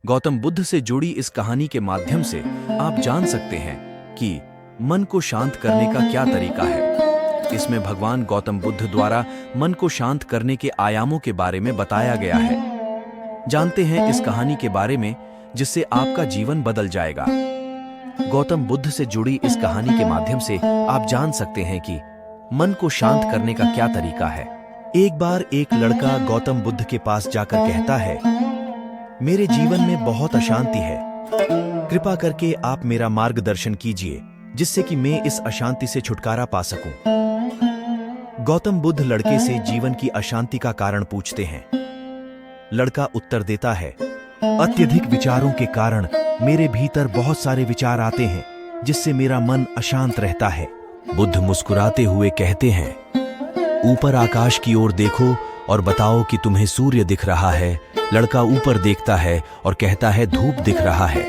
गौतम बुद्ध से जुड़ी इस कहानी के माध्यम से आप जान सकते हैं कि मन को शांत करने का क्या तरीका है। इसमें भगवान गौतम बुद्ध द्वारा मन को शांत करने के आयामों के बारे में बताया गया है। जानते हैं इस कहानी के बारे में जिससे आपका जीवन बदल जाएगा। गौतम बुद्ध से जुड़ी इस कहानी के माध्यम से आप जान सकते हैं कि मन को शांत करने का क्या तरीका है। एक बार एक लड़का गौतम बुद्ध के पास जाकर कहता है, मेरे जीवन में बहुत अशांति है, कृपा करके आप मेरा मार्गदर्शन कीजिए जिससे कि मैं इस अशांति से छुटकारा पा सकूं। गौतम बुद्ध लड़के से जीवन की अशांति का कारण पूछते हैं। लड़का उत्तर देता है, अत्यधिक विचारों के कारण मेरे भीतर बहुत सारे विचार आते हैं जिससे मेरा मन अशांत रहता है। बुद्ध मुस्कुराते हुए कहते हैं, ऊपर आकाश की ओर देखो और बताओ कि तुम्हें सूर्य दिख रहा है। लड़का ऊपर देखता है और कहता है, धूप दिख रहा है।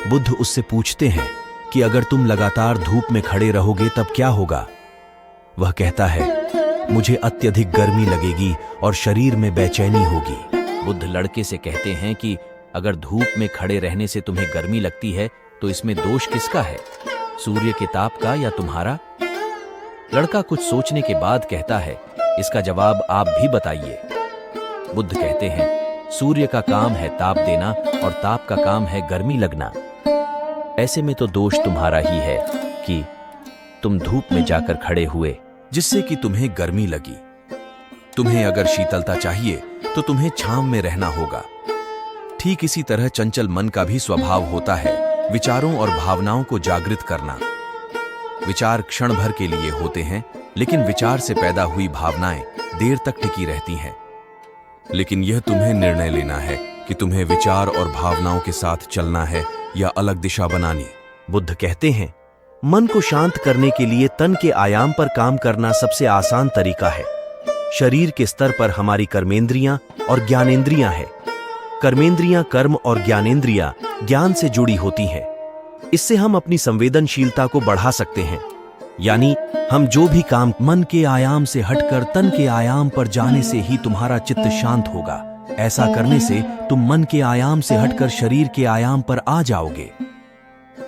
बुद्ध उससे पूछते हैं कि अगर तुम लगातार धूप में खड़े रहोगे तब क्या होगा। वह कहता है, मुझे अत्यधिक गर्मी लगेगी और शरीर में बेचैनी होगी। बुद्ध लड़के से कहते हैं कि अगर धूप में खड़े रहने से तुम्हें गर्मी लगती है तो इसमें दोष किसका है, सूर्य के ताप का या तुम्हारा। लड़का कुछ सोचने के बाद कहता है, इसका जवाब आप भी बताइए। बुद्ध कहते हैं, सूर्य का काम है ताप देना और ताप का काम है गर्मी लगना। ऐसे में तो दोष तुम्हारा ही है कि तुम धूप में जाकर खड़े हुए जिससे कि तुम्हें गर्मी लगी। तुम्हें अगर शीतलता चाहिए तो तुम्हें छांव में रहना होगा। ठीक इसी तरह चंचल मन का भी स्वभाव होता है विचारों और भावनाओं को जागृत करना। विचार क्षण भर के लिए होते हैं, लेकिन विचार से पैदा हुई भावनाएं देर तक टिकी रहती हैं। लेकिन यह तुम्हें निर्णय लेना है कि तुम्हें विचार और भावनाओं के साथ चलना है या अलग दिशा बनानी। बुद्ध कहते हैं, मन को शांत करने के लिए तन के आयाम पर काम करना सबसे आसान तरीका है। शरीर के स्तर पर हमारी कर्मेंद्रियां और ज्ञानेंद्रियां हैं। कर्मेंद्रियां कर्म और ज्ञानेंद्रियां ज्ञान से जुड़ी होती हैं। इससे हम अपनी संवेदनशीलता को बढ़ा सकते हैं। यानी हम जो भी काम मन के आयाम से हटकर तन के आयाम पर जाने से ही तुम्हारा चित्त शांत होगा। ऐसा करने से तुम मन के आयाम से हटकर शरीर के आयाम पर आ जाओगे।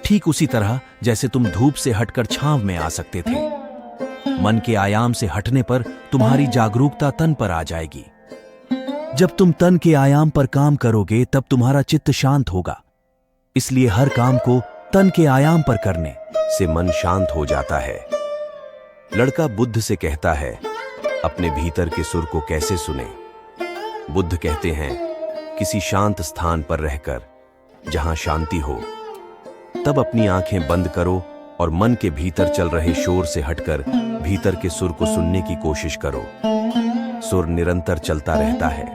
ठीक उसी तरह जैसे तुम धूप से हटकर छांव में आ सकते थे। मन के आयाम से हटने पर तुम्हारी जागरूकता तन पर आ जाएगी। जब तुम तन के आयाम पर काम करोगे तब तुम्हारा चित्त शांत होगा। इसलिए हर काम को तन के आयाम पर करने से मन शांत हो जाता है। लड़का बुद्ध से कहता है, अपने भीतर के सुर को कैसे सुने। बुद्ध कहते हैं, किसी शांत स्थान पर रहकर जहां शांति हो, तब अपनी आंखें बंद करो और मन के भीतर चल रहे शोर से हटकर भीतर के सुर को सुनने की कोशिश करो। सुर निरंतर चलता रहता है।